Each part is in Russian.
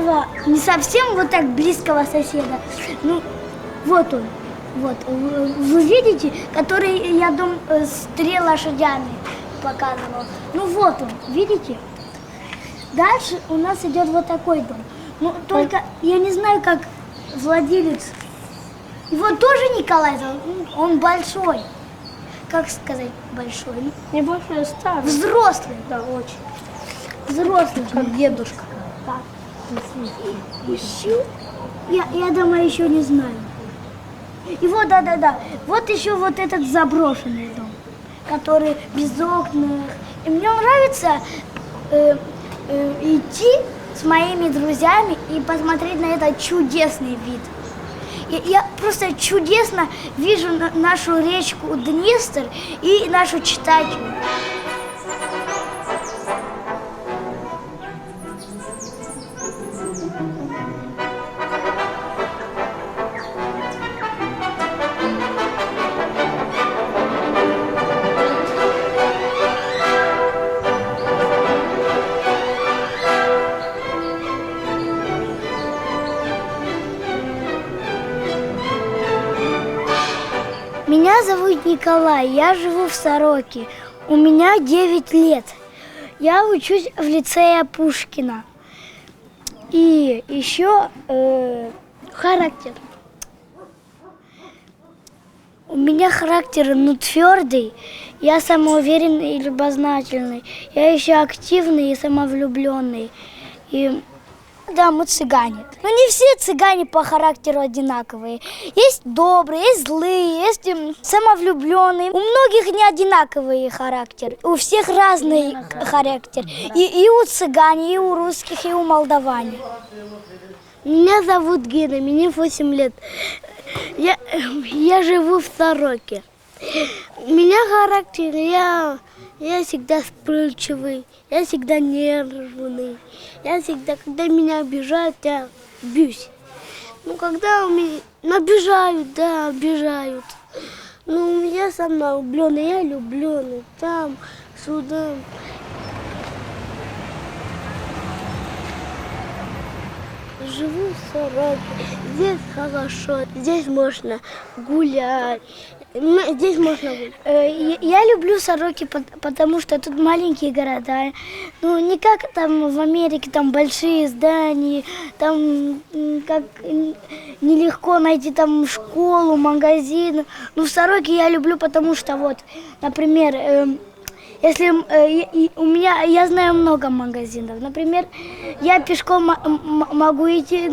этого не совсем вот так близкого соседа. Ну, вот он. Вот. Вы видите, который я дом с 3 лошадями показывал. Ну вот он, видите? Дальше у нас идет вот такой дом. Ну, только я не знаю, как владелец. Его тоже Николай зовут. Он большой. Как сказать большой? Не большой, а старый. Взрослый. Да, очень. Взрослый. Как дедушка. Так. Еще? Я думаю, еще не знаю. И вот, да. Вот еще вот этот заброшенный дом, который без окон. И мне нравится идти с моими друзьями и посмотреть на этот чудесный вид. Я просто чудесно вижу нашу речку Днестр и нашу читателю. Меня зовут Николай, я живу в Сороке. У меня 9 лет. Я учусь в лицее Пушкина. И еще характер. У меня характер, твердый. Я самоуверенный и любознательный. Я еще активный и самовлюбленный. И да, мы цыгане. Но не все цыгане по характеру одинаковые. Есть добрые, есть злые, есть самовлюбленные. У многих не одинаковый характер. У всех разный характер. И у цыган, и у русских, и у молдаван. Меня зовут Гена, мне 8 лет. Я живу в Сороке. У меня характер, я всегда вспыльчивый, я всегда нервный. Я всегда, когда меня обижают, я бьюсь. Когда меня обижают, да, обижают. Я самовлюбленный, я влюбленный, там, сюда. Живу в Сороке, здесь хорошо, здесь можно гулять. Здесь можно гулять. Я люблю Сороки, потому что тут маленькие города. Не как там в Америке, там большие здания, там как нелегко найти там школу, магазин. В Сороке я люблю, потому что вот, например, если я знаю много магазинов. Например, я пешком могу идти,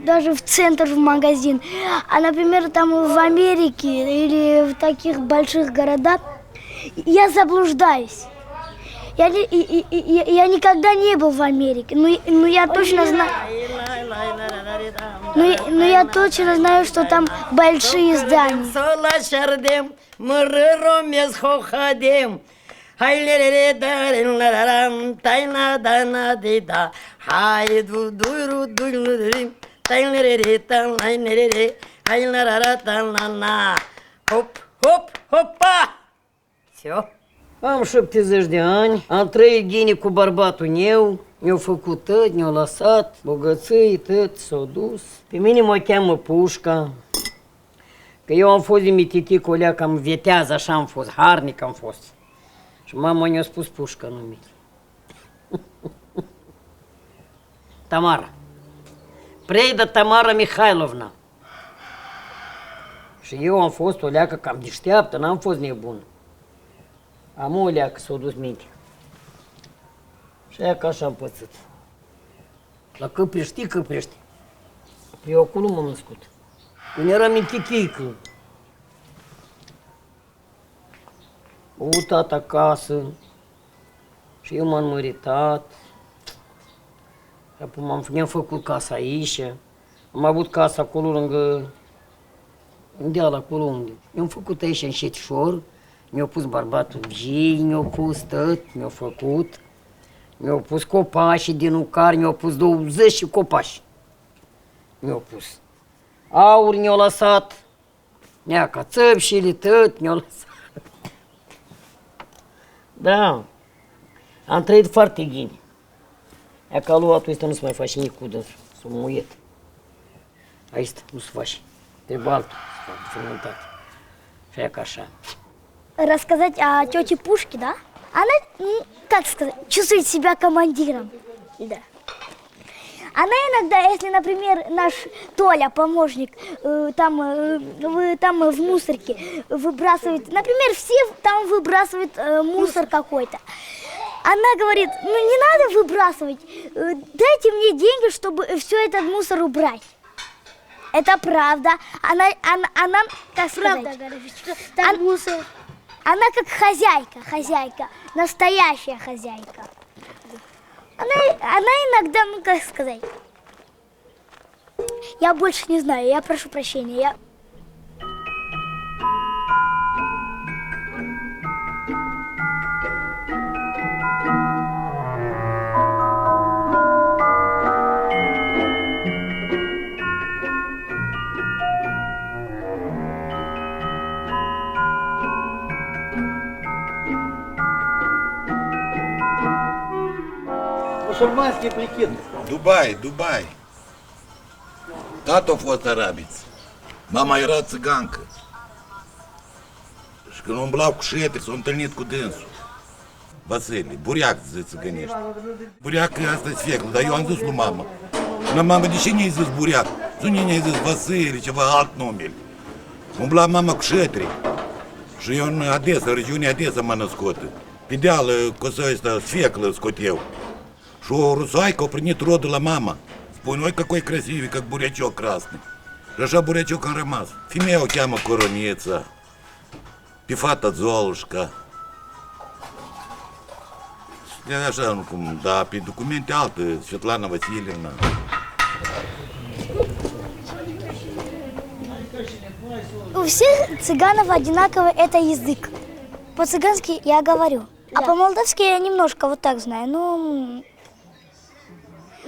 даже в центр в магазин. А, например, там в Америке или в таких больших городах я заблуждаюсь. Я никогда не был в Америке, но я точно знаю. Но я точно знаю, что там большие здания. Хоп-хоп-хопа! Все. Am șaptezeci de ani, am trăit ghini cu bărbatul meu, mi-au făcut tăt, mi-au lăsat, bogățăi, tăt, s-au dus. Pe mine mă cheamă Pușca, că eu am fost din mititicul ălea, cam vietează, așa am fost, harnic am fost. Și mama ne-a spus Pușca numit. Tamara. Preida Tamara Mihailovna. Și eu am fost o leacă cam deșteaptă, n-am fost nebun. Am o leacă, s-a dus mintea. Și aia că așa am pățit. La Căprești, Căprești. Eu acolo m-am născut. Când eram mintichică. O tată acasă. Și eu m-am măritat. Și apoi mi-am făcut casa aici. Am avut casa acolo lângă deal acolo unde. Mi-am făcut aici înșetișor. Mi-au pus bărbatul vii, mi-au pus tăt, mi-au făcut. Mi-au pus copași din ucar, mi-au pus 20 copași. Mi-au pus. Aur mi-au lăsat. Neaca țăpșile, tăt mi-au lăsat. Da, am trăit foarte ghini. E ca luatul ăsta nu se mai face nimic cu dânsul, s-o muiet. Aici nu se face. Trebuie altul să facă fermentat. Și aia ca așa. Рассказать о тете Пушке, да? Она, как сказать, чувствует себя командиром. Да. Она иногда, если, например, наш Толя, помощник, там в мусорке выбрасывает, например, все там выбрасывают мусор какой-то. Она говорит, ну не надо выбрасывать, дайте мне деньги, чтобы все этот мусор убрать. Это правда. Она как сказать, Правда, говорит, что там мусор. она как хозяйка, настоящая хозяйка. Она иногда, ну как сказать, я больше не знаю, я прошу прощения, я... Мусульманский прикид. Dubai. Tata a fost arabiț. Mama era țigancă. Și când umblau cu șetri, s-au întâlnit cu dânsul. Vasile, buriac se țigănește. Buriac asta e sfeclă, dar eu am zis lui mama. La mama, de ce ne-ai zis buriac? Zune ne-ai zis Vasile, ceva alt nume. Umbla mama cu șetri. Și eu în Adesa, regiunea Adesa m-am născut. Pe deală, cosa asta, sfeclă scot eu. Și o rusoaică a primit rodul la mama. Spune, oi, какой красивый, как бурячок красный. Și așa бурячок am rămas. Femeia o cheamă Coronița. Pe fata Zolușca. Și așa, nu cum, dar pe documente alte, Svetlana Vasilievna. У всех цыганов одинаковый это язык. По-цыгански я говорю, а по-молдавски я немножко вот так знаю.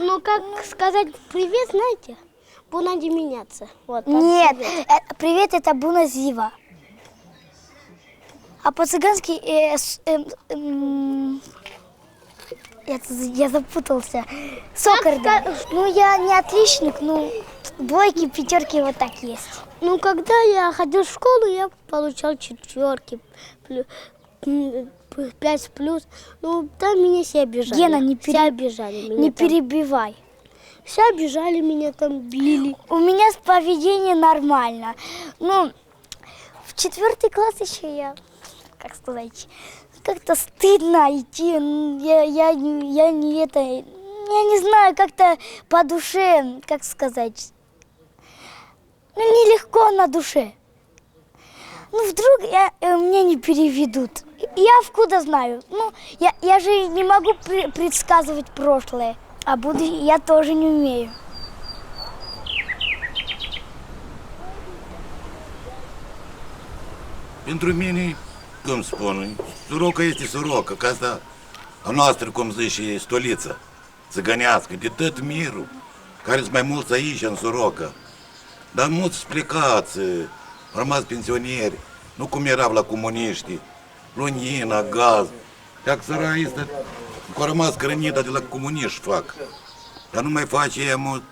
Ну, как сказать привет, знаете? Bună dimineața. Вот, так Нет, привет. привет это буна зива. А по-цыгански я запутался. Сокар, да. Ну я не отличник, ну двойки, пятерки вот так есть. Ну, когда я ходил в школу, я получал 4, 5 плюс. Ну, там меня все обижали. Гена, все обижали меня. не там. перебивай. Все обижали меня, там били. У меня поведение нормально. Ну, в 4 класс еще я, как сказать, как-то стыдно идти. Я не знаю, как-то по душе, как сказать, ну, нелегко на душе. Ну, вдруг меня не переведут. Я откуда знаю? Ну, я же не могу предсказывать прошлое, а будущее я тоже не умею. Pentru mine, cum spun, Soroca este Soroca, că asta a noastră, cum zice, stoliță, țigănească, de tot mirul, care sunt mai mulți aici, în Soroca. Dar mulți plecați, au rămas pensionieri, nu cum erau la comuniști, lunină, gaz. Dacă țara este, au rămas hrănită de la comuniști fac. Dar nu mai face ea mult.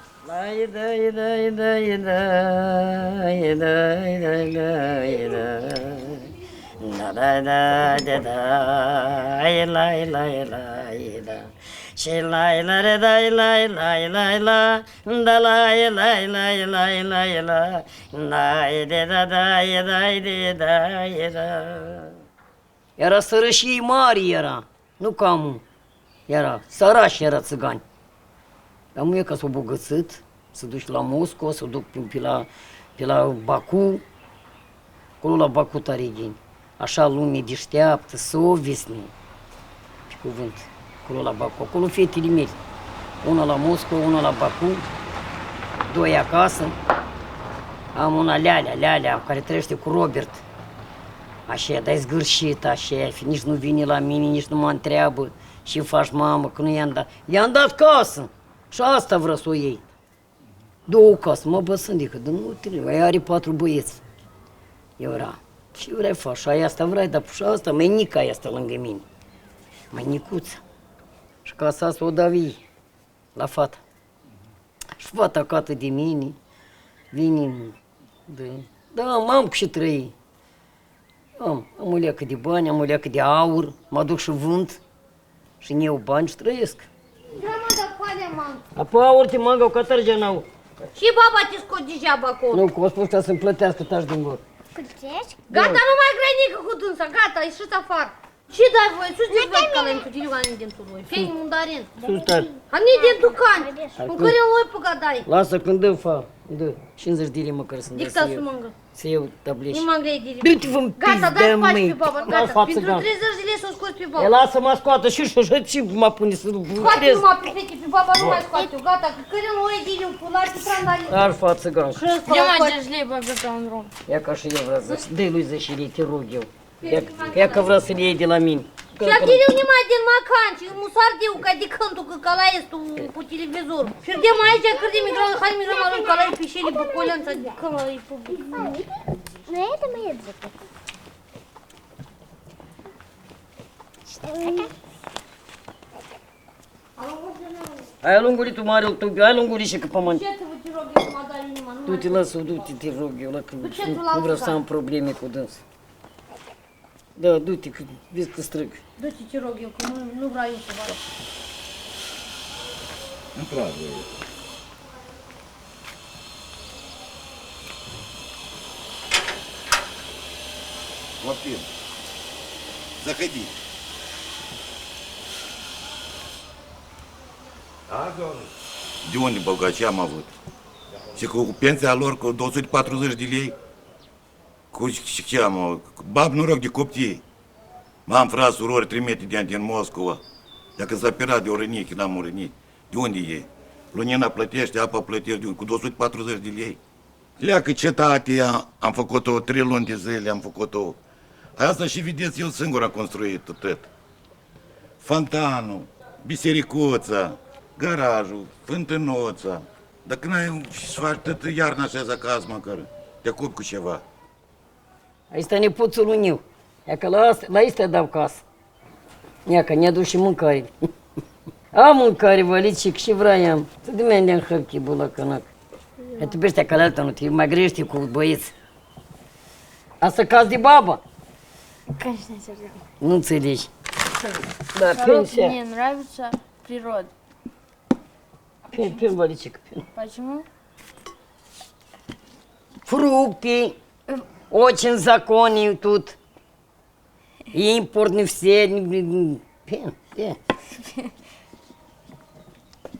Și la la re da la la la la da la la la la la la da de da da. Era sărășii mari era, nu cam era, sărași era țigani. Dar muie că s-au bogățit, să duci la Moscova, să duc pe la Baku, acolo la Baku Tareghin. Așa lume deșteaptă, sovesni, pe cuvânt, acolo la Baku. Acolo fetele mele, una la Moscova, una la Baku, 2 acasă. Am una Lealea, care trăiește cu Robert. Așa, dar-i zgârșit, așa, nici nu vine la mine, nici nu mă întreabă ce faci, mamă, că nu i-am dat. I-am dat casă și asta vreau să o iei. 2 case, mă băsândică, dar nu trebuie, ea are 4 băieți. Eu era, ce vrei faci, și asta vrei, dar și asta, măinica asta lângă mine. Măinicuță. Și casa asta o davi. la fata. Și fata cată de mine, vine, am cu ce trăi. Am o leacă de bani, am o leacă de aur, mă duc și vând și ne iau bani și trăiesc. A pe aur te mangau ca tărgeanau. Și baba te scot degeaba acolo. Nu, că o spus să-mi plătească, taci din gură. Plătești? Gata, nu mai grei nică cu dânsa, gata, ieșiți afară. Ce dai voi? Sus de văd că l-ai tutiliu ani din tu voi. Fii mundarin. Sus tare. Am nii de ducani. În care oi pe gadai. Lasă când dă, dă 50 de lei măcar să-mi dea Dicta să să iau. mângă. Să iau tablești. Nu mă grei de Du-te-vă în Gata, pizda dai pași măi. pe baba, Las gata. față, Pentru gata. 30 de lei să o scoți pe E, baba. lasă mă scoată și mă pune să Scoate lucrez. numai pe fete, pe baba nu mai scoate eu, gata. Că care nu oi de liu, pula și trandali. Ar față, gata. Где мать дождей бабета он ром? Ia ca și eu vreau să dă lui 10 lei, te rog eu. Ia că vreau să le iei de la mine. Și atiliu numai din macanci, musardiu ca de cântul că cala este cu televizor. Și de mai aici cât de micro, hai micro mă rând cala pe șeli pe colența de cala e pe. На этом и языке. Ai lungurit tu mare, ai lungurit și că pământ. Ce să vă te rog eu să mă dai inima, nu Du-te, lasă, du-te, te rog eu, la că ce tu nu lasă, vreau să da? am probleme cu dâns. Da, du-te, că vezi că strâng. Du-te, te rog eu, că nu vreau eu să vă Într-adevăr. Вапин, заходи. De unde băgați am avut? Și cu pensia lor cu 240 de lei? Cu ce am? Bab noroc de copii. M-am frat surori trimite de ani din Moscova. Dacă s-a pirat de o rănichi, n-am o rănit. De unde e? Lunina plătește, apa plătește, cu 240 de lei. Leacă cetate, am făcut-o 3 luni de zile, am făcut-o. Asta și vedeți, eu singur am construit-o tot. Fontanul, bisericuța, garajul, fântânoța. Dacă n-ai și faci tot iarna așa acasă măcar, te ocupi cu ceva. Aici stă nepoțul lui meu. Ia că la asta dau casă. Ia că ne-a dus și mâncare. Am mâncare, vălicic, și vreau. Să de mine de-am hăpchi, bula cănac. Ia te bești ca alta, nu te mai grești cu băieți. Asta caz de baba. Конечно, Сергей. Nu înțelegi. Da, Народ, pensia. мне нравится природа. Пен, валичик, пен. Почему? Фрукты. Очень законные тут. И импортные все. Пен, пен.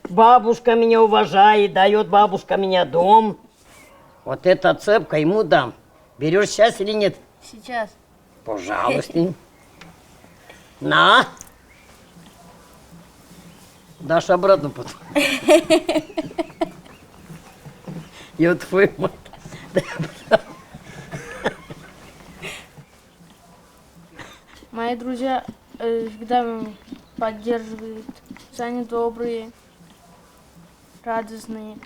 Бабушка меня уважает, дает бабушка меня дом. Вот эта цепка ему дам. Берешь сейчас или нет? Сейчас. Пожалуйста. На. Дашь обратно потом. Я твой мать. Мои друзья всегда меня поддерживают. Они добрые, радостные.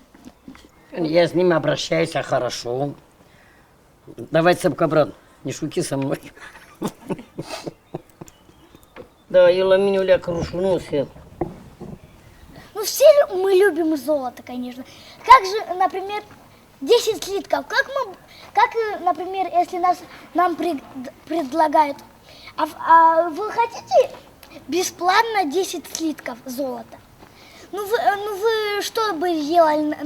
Я с ними обращаюсь хорошо. Давай цепку обратно. Не шути со мной. Да, и ламинь уля крушуну все. Ну, все мы любим золото, конечно. Как же, например, 10 слитков. Например, если нам предлагают, вы хотите бесплатно 10 слитков золота? Ну вы что бы делали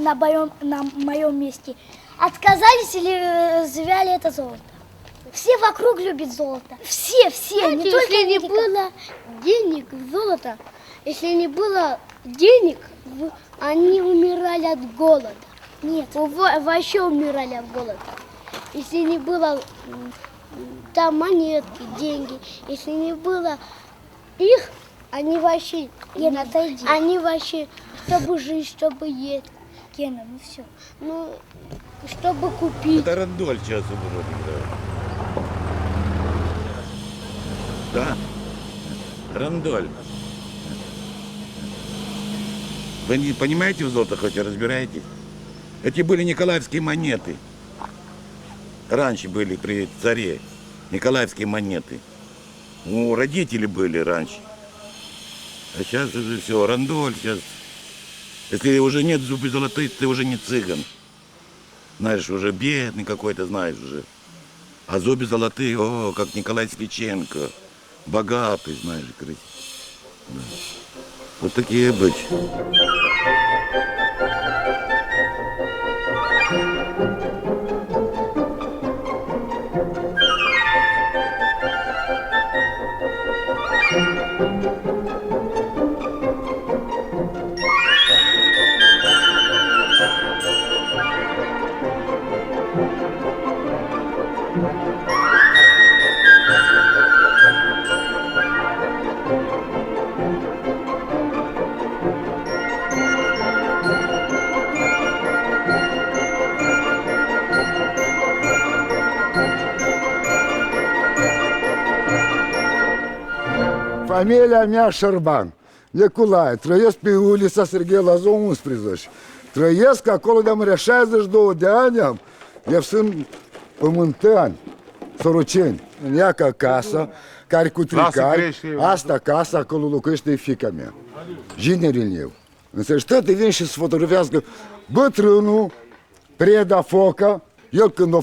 на моем месте? Отказались или взяли это золото? Все вокруг любят золото. Все, не только Если не медиков. было денег, золота, если не было денег, они умирали от голода. Нет. Вообще умирали от голода. Если не было там монетки, деньги, если не было их, они вообще, Гена, отойди. они вообще, чтобы жить, чтобы есть, Гена, ну все. ну, чтобы купить. Это Рандоль сейчас вроде играет. Да? Рандоль. Вы не понимаете в золото, хоть и разбираетесь? Эти были николаевские монеты. Раньше были при царе николаевские монеты. У родителей были раньше. А сейчас уже все, Рандоль сейчас Если уже нет зубы золотые, ты уже не цыган. Знаешь, уже бедный какой-то, знаешь, уже. А зубы золотые, о, как Николай Свеченко. Богатый, знаешь, красивый. Да. Вот такие быть. Familia mea Șerban, Nicolae, trăiesc pe ulița Serghei Lazo 11. Trăiesc acolo de-am 62 de ani am. Eu sunt pământeni, soroceni. În iaca casă, care cu tricari, asta casa, acolo locuiește fiica mea. Ginerul eu. Înțelegi, tăte vin și se fotografiază bătrânul, Preda Foca, el când a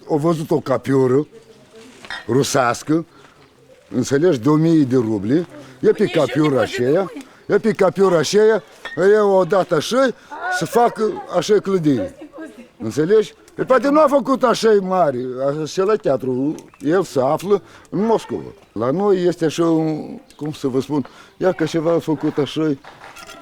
văzut o capiură rusească, înțelegi, de 1000 de rubli, e pe capiura aceea, eu odată așa, să facă așa clădire. Înțelegi? E poate nu a făcut așa mare, așa la teatru, el se află în Moscova. La noi este așa, cum să vă spun, ia că ceva a făcut așa,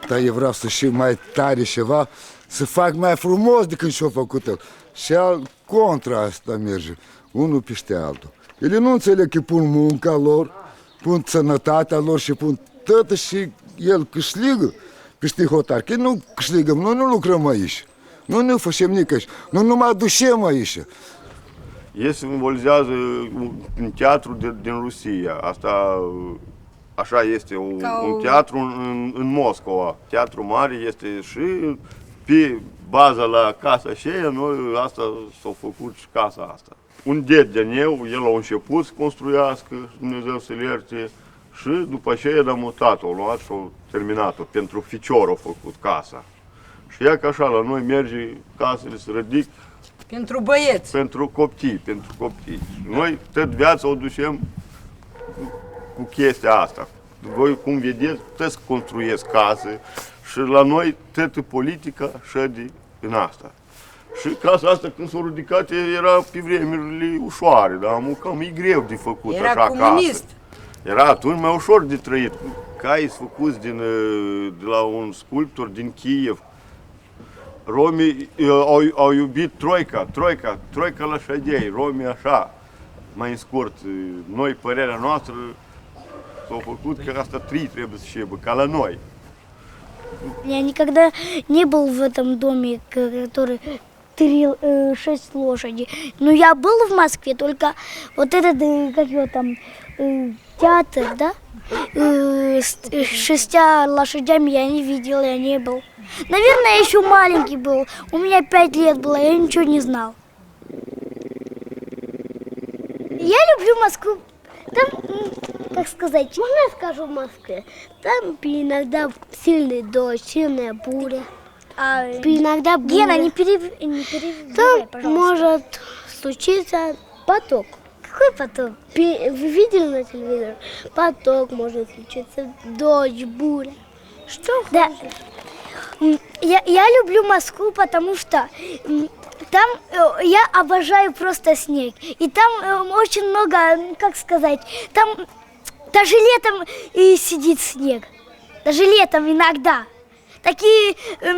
dar eu vreau să și mai tare ceva, să fac mai frumos decât ce-a făcut el. Și al contra asta merge, unul peste altul. Ele nu înțeleg că pun munca lor, pun sănătatea lor și pun tot și el câștigă peste hotar. Că nu câștigăm, noi nu lucrăm aici, noi nu facem nici aici, noi nu mai ducem aici. El simbolizează un teatru din Rusia. Asta așa este, un teatru în Moscova. Teatru mare este și pe baza la casa aceea, noi asta s-a făcut și casa asta. Un ded de neu, el a început să construiască, Dumnezeu să-l ierte, și după aceea l-a mutat, o luat și a terminat-o. Pentru ficior a făcut casa. Și ea că așa, la noi merge casele să ridic pentru băieți. Pentru copii. Noi tot viața o ducem cu chestia asta. Voi, cum vedeți, toți construiesc case și la noi toată politica șede în asta. Și casa asta, când s-a ridicat, era pe vremurile ușoare, dar cam e greu de făcut era așa comunist. casă. Era atunci mai ușor de trăit. Cai sunt făcuți de la un sculptor din Kiev. Romii au iubit troica la șadei, romii așa, mai în scurt. Noi, părerea noastră, s-au făcut că asta trebuie să șebă, ca la noi. Я никогда не был в этом доме, который 6 лошадей. Но я был в Москве, только вот этот, как его там, театр, да, с 6 лошадями я не видел, я не был. Наверное, я еще маленький был, у меня 5 лет было, я ничего не знал. Я люблю Москву. Там, как сказать, можно я скажу в Москве? Там иногда сильный дождь, сильная буря. Иногда буря. Гена, не перебивай, там пожалуйста. Может случиться потоп. Какой потоп? Вы видели на телевизоре? Потоп может случиться, дождь, буря. Что да. Я люблю Москву, потому что там я обожаю просто снег. И там очень много, как сказать, там даже летом сидит снег. Даже летом иногда. Такие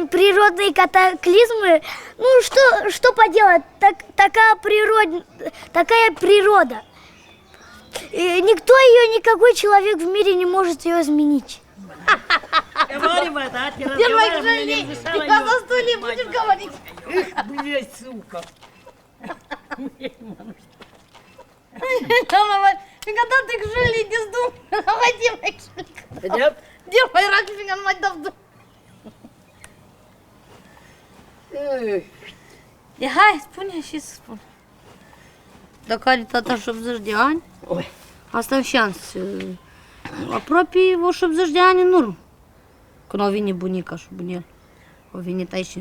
природные катаклизмы, ну что поделать, такая природа. И никто ее, никакой человек в мире не может ее изменить. Первая к жене, ты на застолье будешь говорить? Блять, сука. Когда ты к Жили не сдум, Вадимай к Жили. Делай раки, фиган мать давду. Hai, spune și spune. Dacă are tata 80 de ani, asta în șans. Aproape 80 de ani în urmă, când au venit bunica și bunel. Au venit aici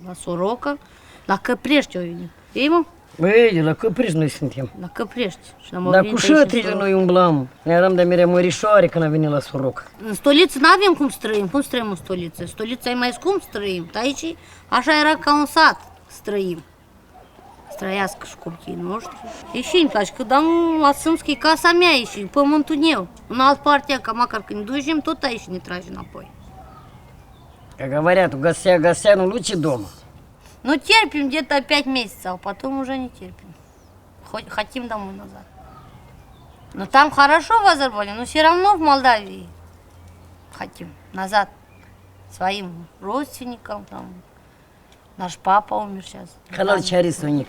la Soroca, la Căprești au venit. Ei, mă? Băi, la Căpriș noi suntem. La Căprești. Și am Dar venit cu aici în șătrile Soroca. noi umblam. Ne eram de mere mărișoare când a venit la Soroca. În stoliță n-avem cum străim. Cum străim în stoliță? Stolița e mai scump străim. Dar aici așa era ca un sat străim. Străiască și copiii noștri. E și îmi place, că dar nu lăsăm că e casa mea e și pământul meu. În alt parte, ca măcar când ducem, tot aici ne trage înapoi. Как говорят, гостя ну лучше дома. Ну, терпим где-то 5 месяцев, а потом уже не терпим. Хотим домой назад. Но там хорошо в Азербайджане, но все равно в Молдавии хотим назад. Своим родственникам, там. Наш папа умер сейчас. Халал чарисоник.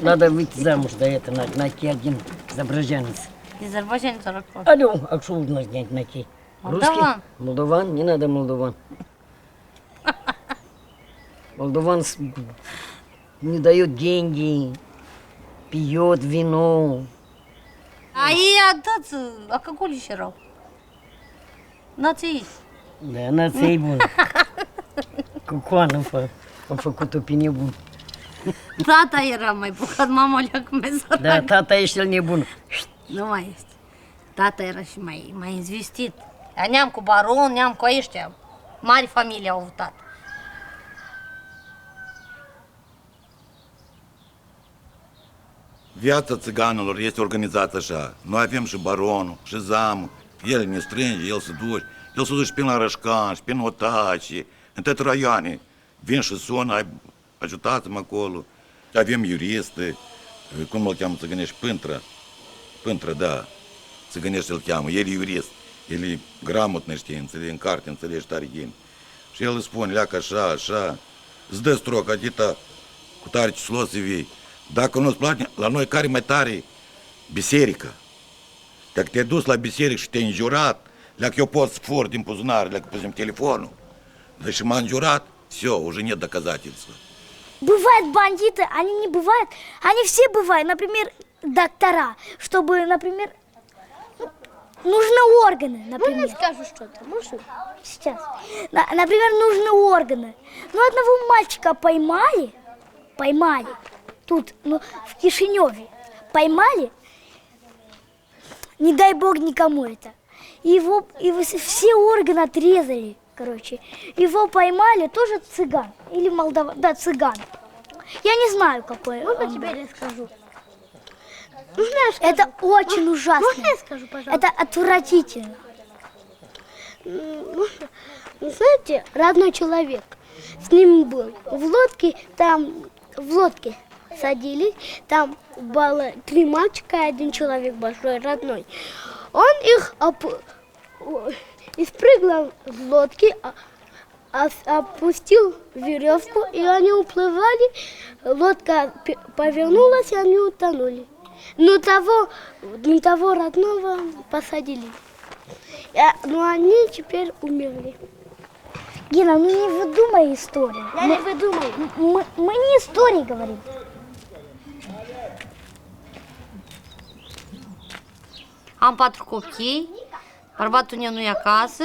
Надо выйти замуж до этого, на кей один изображенец. Азербайджан 40. Алло, а что нужно снять на кей? Русский? Молдаван. Молдаван? Не надо молдаван. Молдаван не дает деньги, пьет вино. А и отдать алкоголь еще рал. Наți. Da, nația bun. Cu coană am făcut-o pe nebun. Tata era mai bogat, mama le-a comenzat. Da, tata e cel nebun. Nu mai este. Tata era și mai izvistit. Neam cu baron, neam cu ăștia. Mari familii au avut tata. Viața țiganilor este organizată așa. Noi avem și baronul, și zamul. El ne strânge, el se duce până la Rășcan, și până Otaci, în toate raioane. Vin și sună, ajutați-mă acolo. Avem juriste, cum îl cheamă țigănești, Pântră, da, țigănești îl cheamă. El e jurist, el e gramotnă, știi, înțelegi, în carte, înțelegi tare bine. Și el îi spune, leacă așa, îți dă stroc, atâta, cu tare cislo să vii. Dacă nu-ți place, la noi care mai tare? Biserica. Dacă te-ai dus la biserică și te-ai înjurat, dacă eu pot să fur din buzunar, dacă păzim telefonul, dar și m-a înjurat, все, уже нет доказательства. Бывают бандиты, они не бывают, они все бывают, например, доктора, чтобы, например, нужны органы, например. Можно скажу что-то? Можно? Сейчас. Например, нужны органы. Ну, одного мальчика поймали, тут, ну, в Кишиневе, поймали, не дай бог никому это. Его все органы отрезали, короче. Его поймали, тоже цыган, или молдаван, да, цыган. Я не знаю, какой. Можно тебе расскажу? Это очень ужасно. Можно я скажу, пожалуйста? Это отвратительно. Ну, знаете, родной человек с ним был в лодке, там в лодке садились, там было 3 мальчика и 1 человек большой, родной. Он их и спрыгнул с лодки, опустил веревку, и они уплывали, лодка повернулась, и они утонули. Но того родного посадили. Но они теперь умерли. Гена, ну не выдумай историю. Я не выдумаю. Мы не истории говорим. Am 4 copii, bărbatul meu nu e acasă,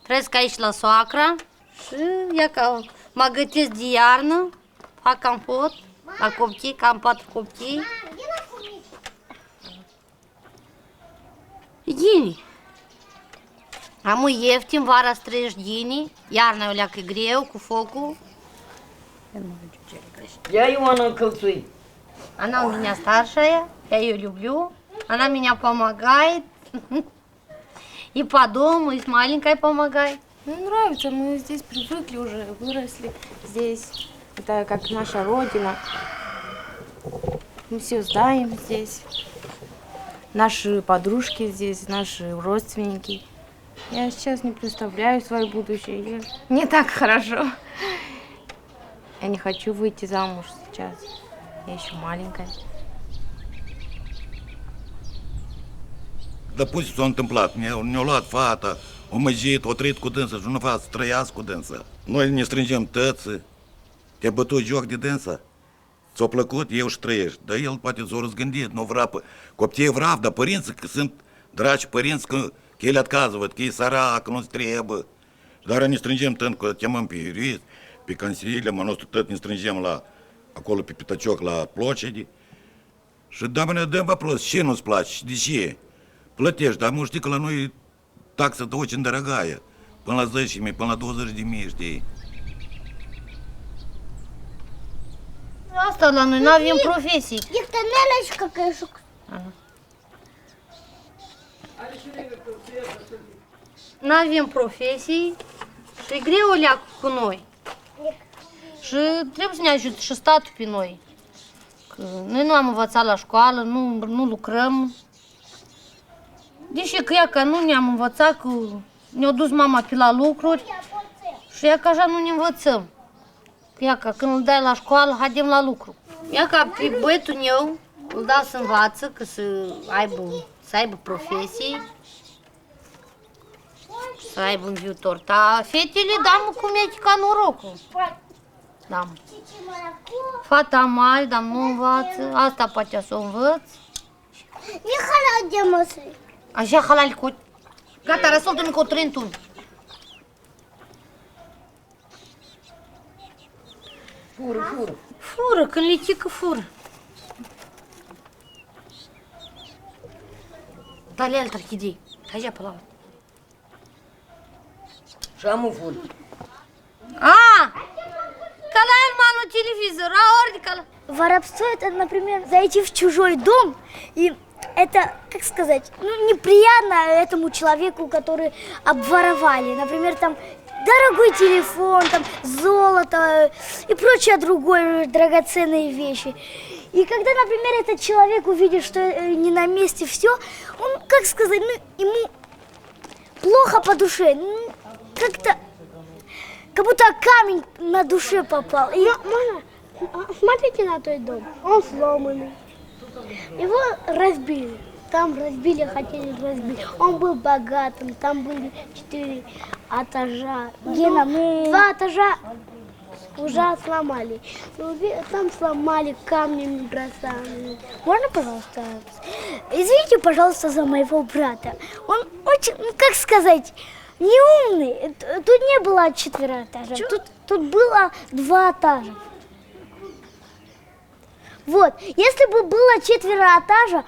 trăiesc aici la soacra și ia ca mă gătesc de iarnă, fac compot la copii, că am 4 copii. Gini. Am ieftin, vara străiești gini, iarna o leacă greu cu focul. Я Ивана Колцуй. Она у меня старшая, я ее люблю, она меня помогает. И по дому, и с маленькой помогает. Ну, нравится, мы здесь привыкли уже, выросли здесь. Это как наша родина. Мы все знаем здесь. Наши подружки здесь, наши родственники. Я сейчас не представляю свое будущее. Не так хорошо. Я не хочу выйти замуж сейчас. Я еще маленькая. Dar pur și s-a întâmplat, ne-a luat fata, o măjit, o trăit cu dânsa și nu fac să trăiască cu dânsa. Noi ne strângem tăță, te-a bătut joc de dânsa, ți-a plăcut, eu și trăiești, dar el poate s-a răzgândit, nu vrea, copiii vreau, dar părinții că sunt dragi părinți, că el отказывает, că e sărac, că nu-ți trebuie. Dar ne strângem tânt, că chemăm pe jurist, pe Consiliile, mă nostru tot ne strângem acolo pe Pitațioc, la Plocedi. Și doamne, dăm вопрос, ce nu-ți place și de ce? Plătești, dar nu știi că la noi taxa ta очень дорогая. Până la 10.000, până la 20.000, știi? Asta la noi, n-avem profesii. Это Нелечка какая штука. N-avem profesii și e greu leacă cu noi. Și trebuie să ne ajute și statul pe noi. Că noi nu am învățat la școală, nu lucrăm. Deși că ea că nu ne-am învățat, că ne-a dus mama pe la lucruri și ea că așa nu ne învățăm. Că ea că când îl dai la școală, haidem la lucru. Ea că pe băietul meu îl dau să învață, că să aibă profesii, să aibă un viitor. Dar fetele, dam cum e ca norocul. Da. Fata mare, dar nu învață, asta poate să o învăț. Не халядемосы. Așa halal cu... Gata, răsol-te cu 31. Fură, când le chică, fură. Dale altă idei. Hai pe la. Și am un fur. Калай ману телевизор, а орди кала. Воровство это, например, зайти в чужой дом, и это, как сказать, ну, неприятно этому человеку, который обворовали. Например, там дорогой телефон, там золото и прочее другое, драгоценные вещи. И когда, например, этот человек увидит, что не на месте все, он, как сказать, ну, ему плохо по душе, ну, как-то, как будто камень на душе попал. И... Смотрите на тот дом, он сломанный. Его разбили. Там разбили, хотели разбить. Он был богатым, там были 4 этажа. Гена, 2 этажа уже сломали. Там сломали, камнями бросали. Можно, пожалуйста? Извините, пожалуйста, за моего брата. Он очень, ну, как сказать, неумный. Тут не было 4 этажа. Тут было 2 этажа. Вот, если бы было 4 этажа,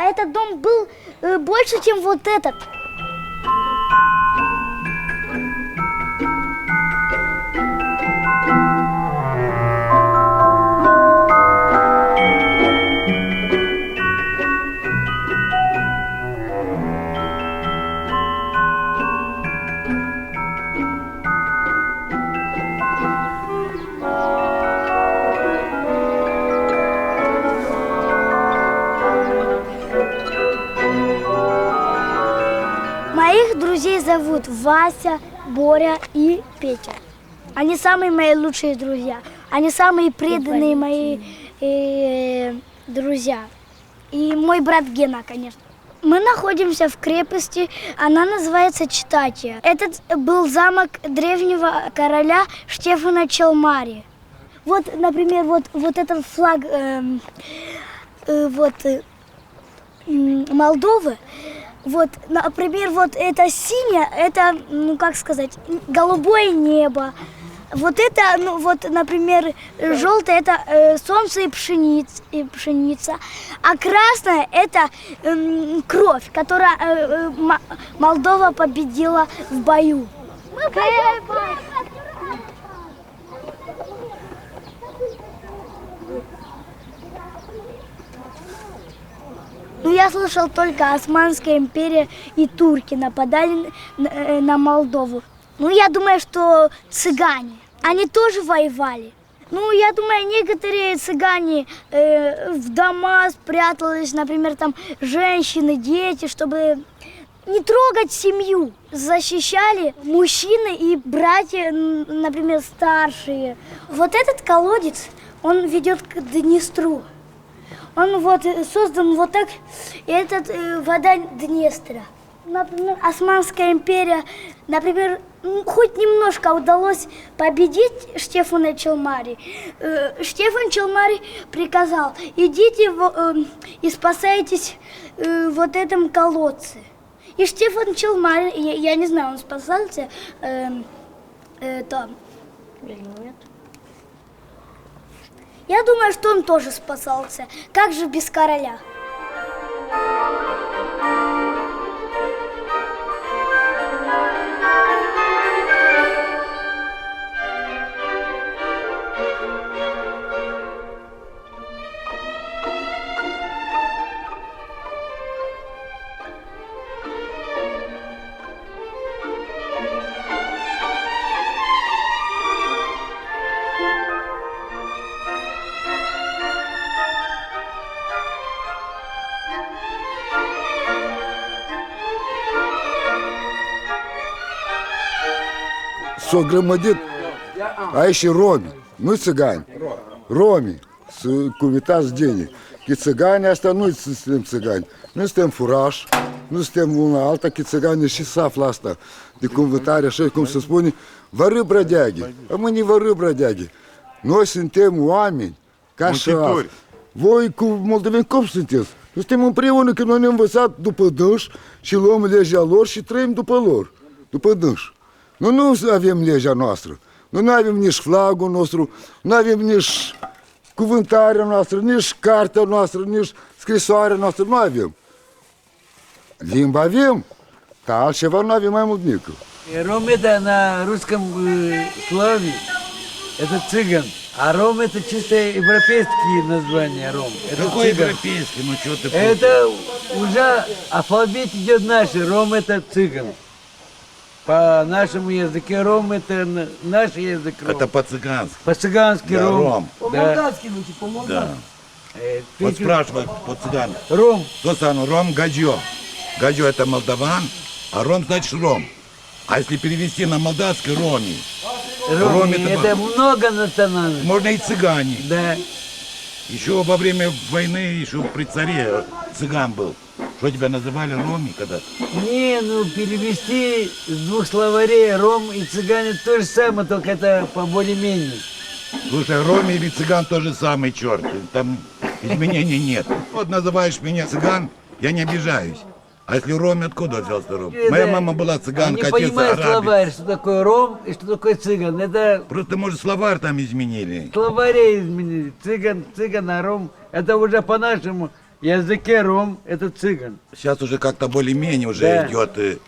этот дом был больше, чем вот этот. Моих друзей зовут Вася, Боря и Петя. Они самые мои лучшие друзья. Они самые преданные мои друзья. И мой брат Гена, конечно. Мы находимся в крепости, она называется Читатия. Этот был замок древнего короля Штефана Челмари. Вот, например, вот этот флаг Молдовы. Вот, например, вот это синее, это, ну как сказать, голубое небо. Вот это, ну вот, например, желтое, это солнце и пшеница. А красное это кровь, которая Молдова победила в бою. Ну, я слышал, только Османская империя и турки нападали на Молдову. Ну, я думаю, что цыгане, они тоже воевали. Ну, я думаю, некоторые цыгане в дома спрятались, например, там женщины, дети, чтобы не трогать семью. Защищали мужчины и братья, например, старшие. Вот этот колодец, он ведет к Днестру. Он вот создан вот так, и это вода Днестра. Например, Османская империя, например, хоть немножко удалось победить Штефана Челмари. Штефан Челмари приказал, идите и спасайтесь вот этом колодце. И Штефан Челмари, я не знаю, он спасался, Или нет? Я думаю, что он тоже спасался. Как же без короля? Что громадит, а еще роми, мы цыгане, роми, с кувитаж денег. И цыгане останутся с тем цыгане, ну с тем фураж, ну с тем алта, ки цыгане шиса фласта, и кувитаря, шейком со спони, воры бродяги, а мы не воры бродяги, носим тем уамень, каша, войку молдавинков синтез, ну с тем он приводит, но нем высад дупа дыш, щелом лежа лор, щитрем дупа лор, дупа дыш. Nu avem legea noastră, nu avem nici flagul nostru, nu avem nici cuvântarea noastră, nici cartea noastră, nici scrisoarea noastră, nu avem. Limba avem, dar altceva nu avem mai mult nică. Ром это на русском слове, это цыган, а ром это чисто европейские названия ром. Это Какой цыган. европейский, ну что ты... Это уже алфавит идет наш, ром это цыган. По нашему языке ром это наш язык ром. Это по-цыгански. По-цыгански Да, ром. ром. Да. По-молдавски, ну типа Да. молдавски. Вот спрашивают по-цыгански. Ром. То самое, ром гаджо. Гаджо это молдаван, а ром значит ром. А если перевести на молдавский, роми. Ром, это это много национальностей. Можно и цыгане. Да. Еще во время войны, еще при царе цыган был. Что тебя называли роми когда? Не, ну перевести с двух словарей ром и цыгане то же самое, только это по более-менее. Слушай, роми или цыган то же самый, черт. Там изменений нет. Вот называешь меня цыган, я не обижаюсь. А если роми, откуда взялся ром? Моя мама была цыганка, не отец понимают арабец. словарь, что такое ром и что такое цыган. Это Просто, может, словарь там изменили. словарей изменили. Цыган, а ром, это уже по нашему языке ром, это цыган. Сейчас уже как-то более-менее уже Да. идет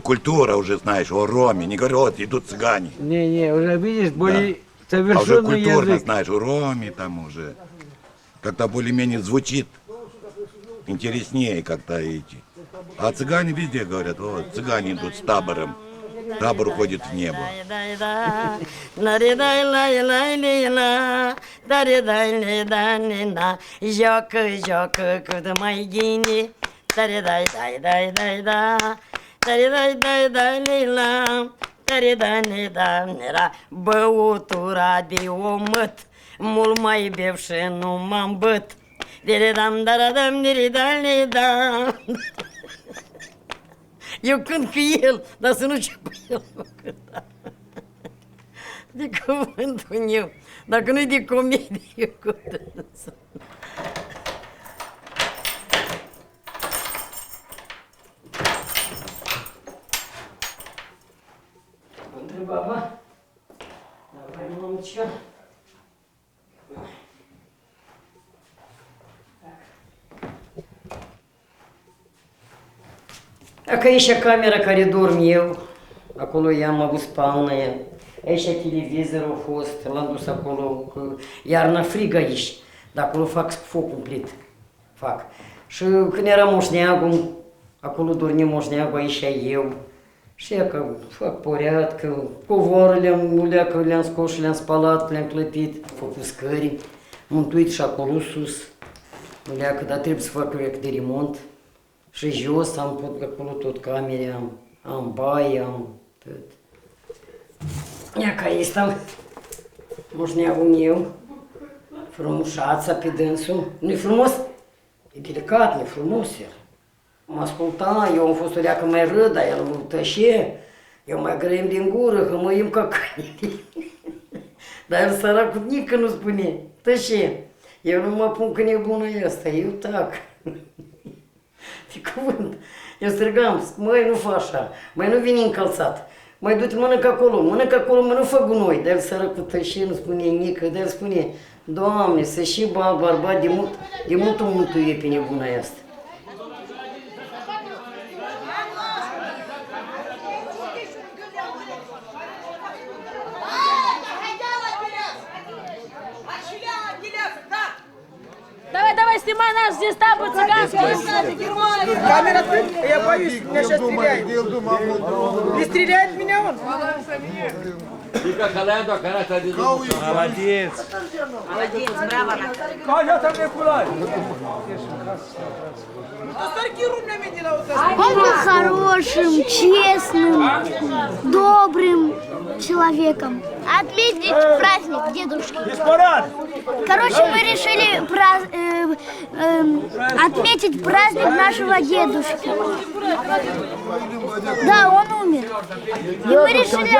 культура, уже знаешь, о роме. Не говорю, вот идут цыгане. Не, уже видишь, более А уже совершенный культурно, язык. знаешь, о роме там уже. Как-то более-менее звучит интереснее как-то идти. А цыгане везде говорят, вот, цыгане идут с табором. Табор уходит в небо. Băutura de omăt, mult mai bev și nu m-am băt. Diridam, daradam, diridam. Eu cânt cu el, dar să nu ce cu el nu cânta. De cuvântul meu, dacă nu-i de comedie, eu cu dânsul. Baba, давай, мамочка. Так, aici camera, coridor meu, acolo i-am avut spaună, aici televizorul a fost, l-am dus acolo, că iarna frig aici, dar acolo fac foc cumplit, fac. Și când era moșneagul, acolo dormea moșneagul, aici eu, și că fac poreatcă, covoarele le-am scos și le-am spălat, le-am clătit, făcut scări, mântuit și acolo sus, leacă, dar trebuie să fac de remont. Și jos am pus acolo tot camere, am baie, am tot. Ia că este moșneagul meu, frumușața pe dânsul. Nu-i frumos? E delicat, nu-i frumos el. Mă asculta, eu am fost o leacă mai râd, dar el tășe. Eu mai grăim din gură, că mă im ca câine. Dar el săracul nică nu spune, tășe. Eu nu mă pun că nebună e ăsta, eu tac. De cuvânt. Eu strigam, măi, nu fă așa, măi, nu veni încălțat, Mai du-te, mănâncă acolo, nu fă gunoi. De-el sărăcul tășie, nu spune nică, de-el spune, Doamne, să și bărbat de mult o mântuie pe nebuna asta. Давай, снимай нас здесь, там, по-цыгански. Камера открыта? Я боюсь, меня сейчас стреляет. Не стреляет меня он? Молодец. Молодец, браво. Он был хорошим, честным, добрым человеком. Отметить праздник дедушки. Короче, мы решили отметить праздник нашего дедушки. Да, он умер. И мы решили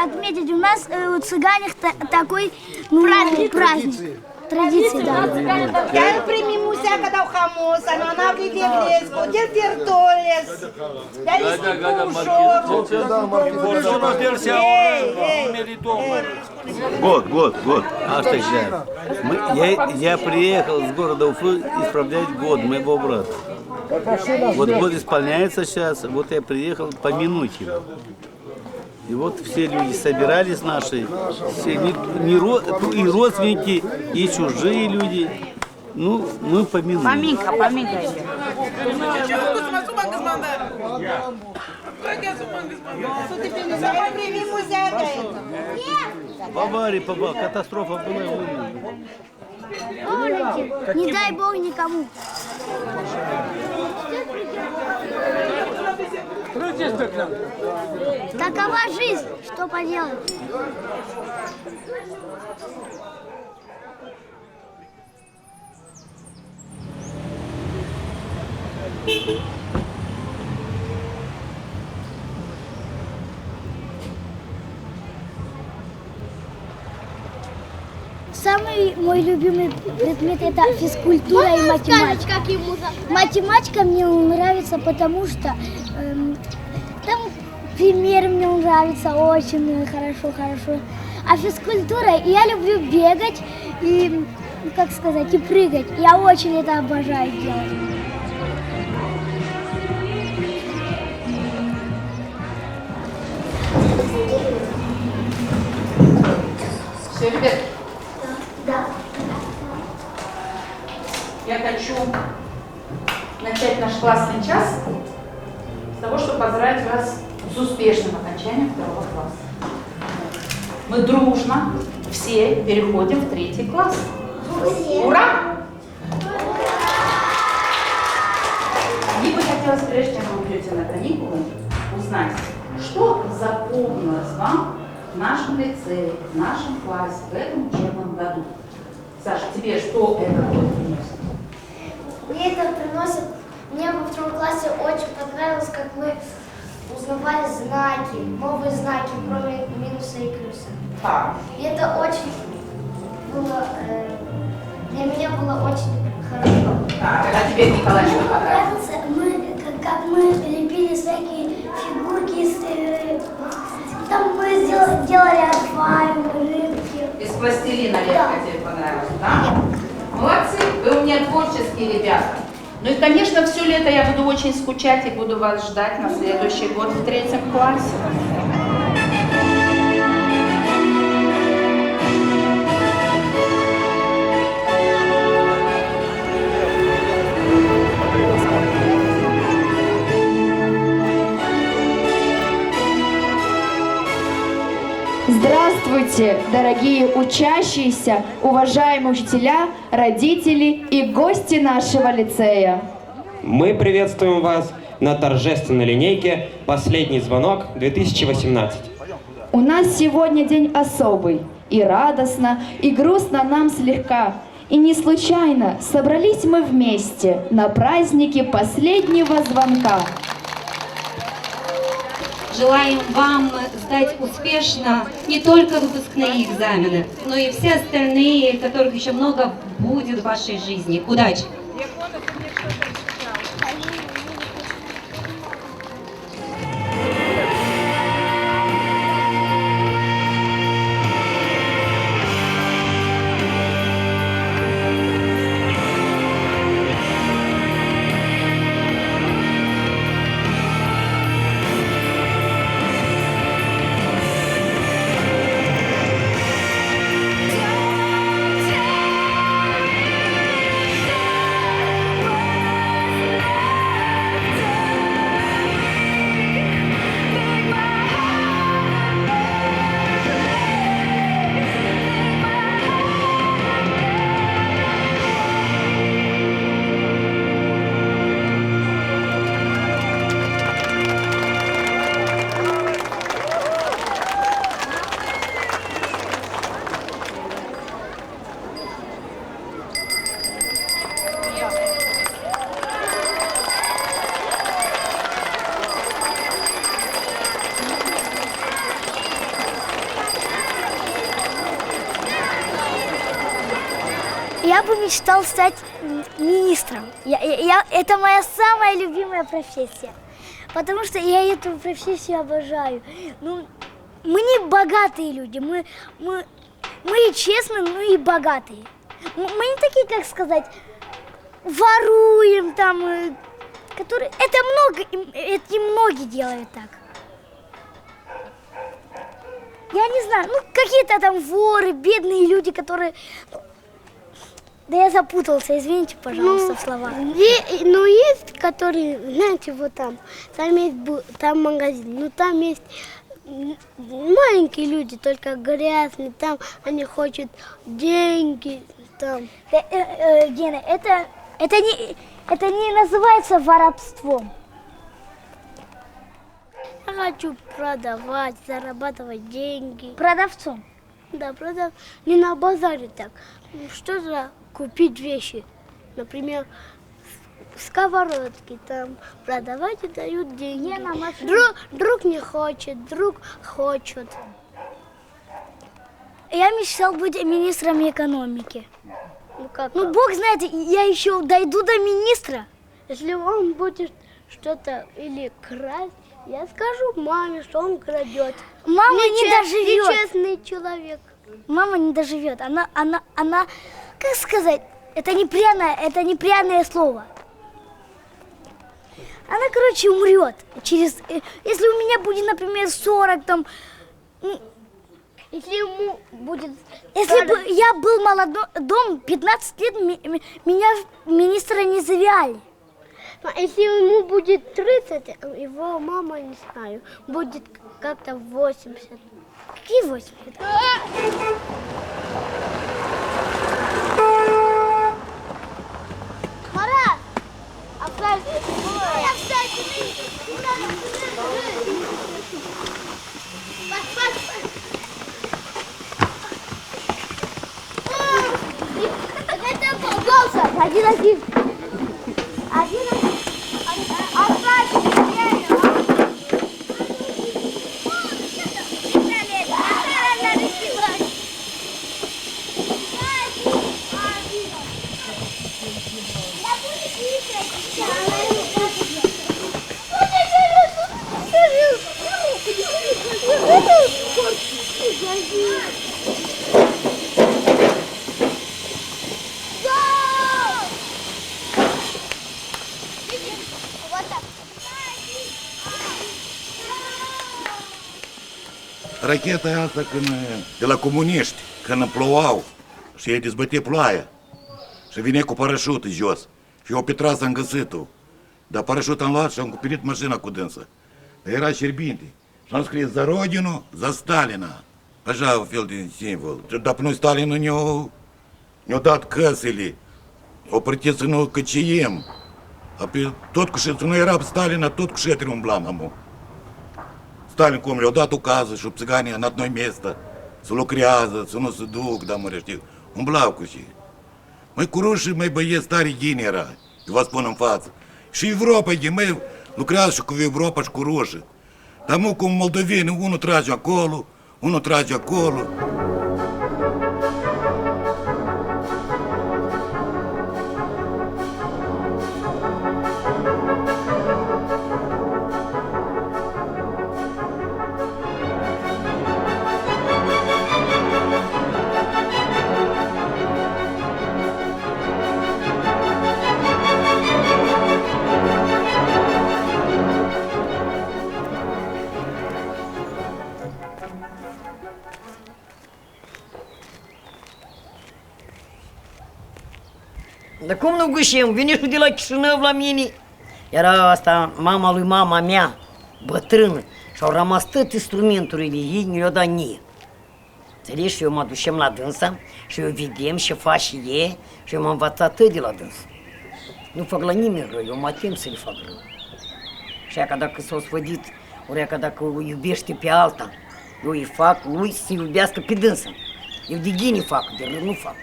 отметить. У нас у цыганях такой праздник. Традиции, да. Я приму всякого хамоса, но она влетит в леску, дертолес. Я Год. Я приехал с города Уфы исправлять год моего брата. Вот год исполняется сейчас, вот я приехал помянуть его. И вот все люди собирались наши, все, и родственники, и чужие люди. Ну, мы помянули. Поминка. В аварии попал, катастрофа была. Не дай Бог никому. Такова жизнь, что поделать. Самый мой любимый предмет — это физкультура и математика. Математика мне нравится, потому что там пример мне нравится очень хорошо. А физкультура, я люблю бегать и, как сказать, и прыгать. Я очень это обожаю делать. Все, ребят, Да. я хочу начать наш классный час с того, чтобы поздравить вас с успешным окончанием 2 класса. Мы дружно все переходим в 3 класс. Ура! Мне бы хотелось, прежде чем вы уйдете на каникулы, узнать, что запомнилось вам в нашем лицее, в нашем классе, в этом учебном году. Саша, тебе что это приносит? Мне это приносит... Мне во 2 классе очень понравилось, как мы узнавали знаки, новые знаки, кроме минуса и плюса. И это очень было... для меня было очень хорошо. А тебе, Николай, что понравилось? Как мы лепили всякие фигурки, там мы делали аквариум, рыбки. Из пластилина лепка тебе понравилось, да? Молодцы, вы у меня творческие ребята. Ну и, конечно, все лето я буду очень скучать и буду вас ждать на следующий год в 3 классе. Здравствуйте, дорогие учащиеся, уважаемые учителя, родители и гости нашего лицея. Мы приветствуем вас на торжественной линейке «Последний звонок 2018». У нас сегодня день особый, и радостно, и грустно нам слегка. И не случайно собрались мы вместе на празднике последнего звонка. Желаем вам сдать успешно не только выпускные экзамены, но и все остальные, которых еще много будет в вашей жизни. Удачи! Я бы мечтал стать министром. Это моя самая любимая профессия. Потому что я эту профессию обожаю. Ну, мы не богатые люди, мы и честные, ну и богатые. Мы не такие, как сказать, воруем там, которые... Это многие делают так. Я не знаю, ну какие-то там воры, бедные люди, которые... Да я запутался, извините, пожалуйста, в словах. Ну, есть, которые, знаете, вот там есть там магазин, ну там есть маленькие люди, только грязные, там они хотят деньги, там. Гена, это не называется воровством. Я хочу продавать, зарабатывать деньги. Продавцом? Да, не на базаре так. Что-то купить вещи. Например, сковородки там продавать и дают деньги. Друг не хочет, друг хочет. Я мечтал быть министром экономики. Ну, Бог знает, я еще дойду до министра. Если он будет что-то или красть, я скажу маме, что он крадет. Мама не доживет. Нечестный человек. Мама не доживет. Она, как сказать, это не пряное слово. Она, короче, умрет если у меня будет, например, 40 там. Если ему будет... Если бы я был молодым, 15 лет, меня в министра не завяли. Если ему будет 30, его мама, не знаю, будет как-то 80. Какие 80? Марат! Один. Racheta asta de la comuniști, când plouau și ei dezbătea ploaia și vine cu parașutul jos și eu pe tras am găsit-o. Dar parașutul am luat și am cuperit mașina cu dânsă. Dar era șerbinte și am scris za Rodinu, za Stalina. Așa un fel de simbol. Dar pe noi Stalin ne-a dat căsile, o plătit să nu căciem. Tot cu șetrul, nu era Stalina, tot cu șetrul umblam amu. Stalin cum le-a dat o casă și țiganii în noi место, să lucrează, să nu se duc, dar mă știu, umblau cu și. Mai curuși, mai băieți tare gini era, vă spun în față. Și Europa, mai lucrează și cu Europa și cu rușii. Dar mă, cum moldoveni, unul trage acolo, unul trage acolo. Dar cum nu gâșim? Vine și de la Chișinău la mine. Era asta mama lui mama mea, bătrână, și au rămas toate instrumenturile ei, nu le-au dat nie. Înțelegi? Și eu mă ducem la dânsa și eu vedem ce fac și ei și eu m-am învățat tot de la dânsa. Nu fac la nimeni rău, eu mă tem să le fac rău. Și că dacă s-au sfădit, ori că dacă o iubește pe alta, eu îi fac lui să iubească pe dânsa. Eu de ghini fac, de rău nu fac.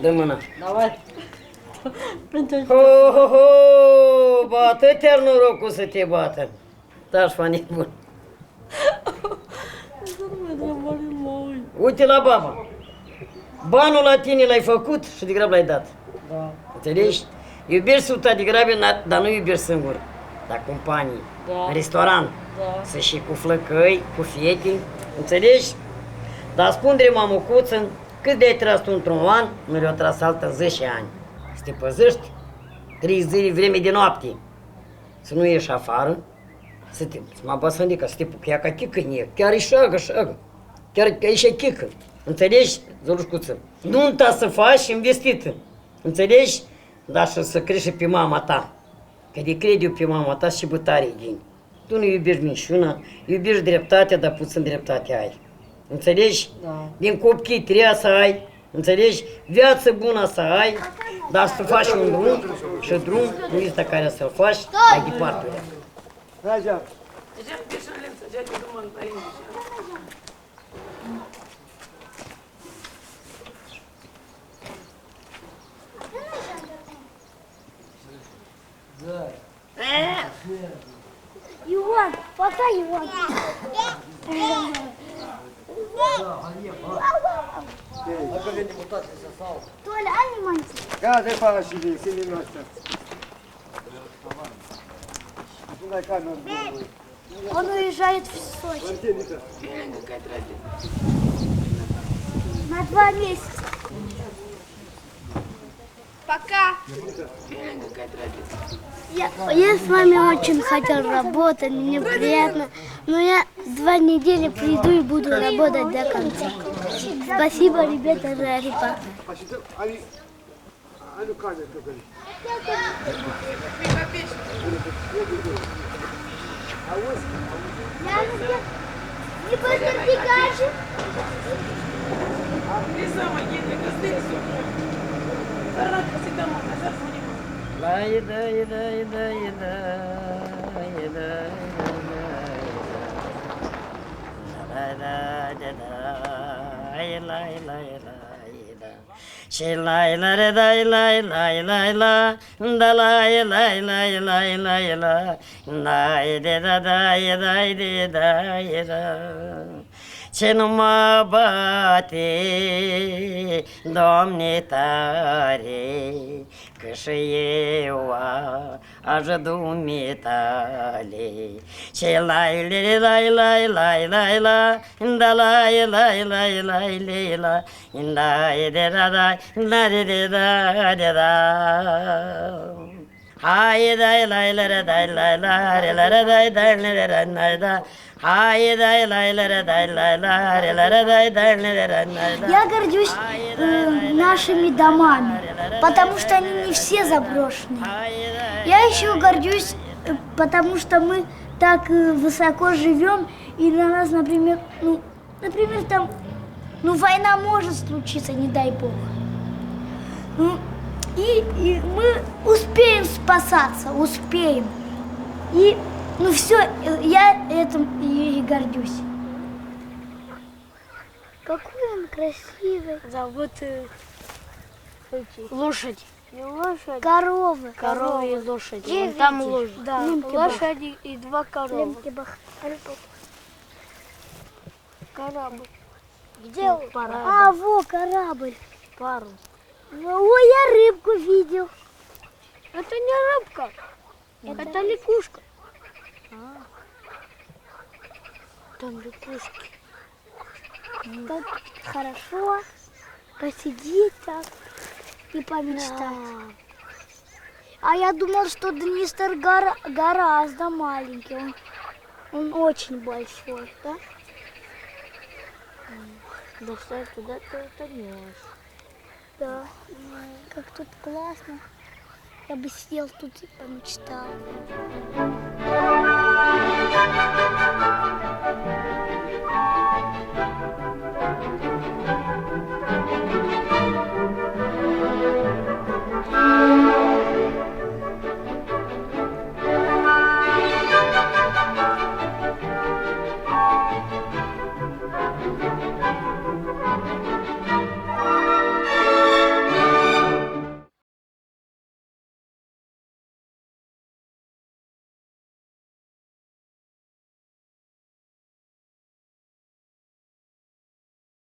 Dă mâna. Давай. Ho, ho, ho, bată-te-ar norocul să te bată. Da-și fani bun. Uite la baba. Banul la tine l-ai făcut și de grab l-ai dat. Da. Înțelegi? Iubești suta de grabă, dar nu iubești singur. Dar companii, Da. în restaurant, Da. să și cu flăcăi, cu fete, înțelegi? Dar spune-mi, mamucuță, cât de-ai tras tu într-un an, nu le-au tras altă 10 ani. Să te păzești 3 zile vreme de noapte, să nu ieși afară, să mă băsândică, să te pucă ca chicănie, chiar e șagă, chiar e și chică, înțelegi, Zolușcuță? Nunta să faci investită, înțelegi? Dar și să crești pe mama ta, că de crede eu pe mama ta și bătare din. Tu nu iubești minciuna, iubești dreptatea, dar puțin dreptate ai. Înțelegi? Da. Din copii trebuie să ai, înțelegi? Viață bună să ai, dar să faci un drum și drum nu este care să-l faci mai departe. Иван, пока, Иван. Толя, ани манти. Gata, fala, Chivinho, se ele não está. Он уезжает в Сочи. На 2 месяца. Пока. Я с вами очень хотел работать, мне приятно. Но я 2 недели приду и буду работать до конца. Спасибо, ребята, за репортаж. Не подожди, Și la la re da la la la la da la la la la la la da de da da da de da da ce nu mă bate, Doamne tare, că și eu aș dumitale. Ce la la la la la la la da la la la la la da de da da da de da de da. Hai da la la da la la la la da da la la da. Hai da la la da la la la da da la. Я горжусь нашими домами, потому что они не все заброшенные. Я еще горжусь, потому что мы так высоко живем, и на нас, например, там, война может случиться, не дай бог. И мы успеем спасаться, успеем. И все, я этим и горжусь. Какой он красивый. Зовут лошадь. Не лошадь. Коровы. Коровы и лошади. Вон там лошадь. Да, лошади и 2 коровы. Корабль. Где он? А, во, корабль. Парус. Ой, я рыбку видел. Это не рыбка. Это лягушка. Там лягушки. Так хорошо посидеть так и помечтать. А я думал, что Днестр гораздо маленький. Он очень большой, да? Достать туда ты можешь. Да. Как тут классно. Я бы сидел тут и помечтал.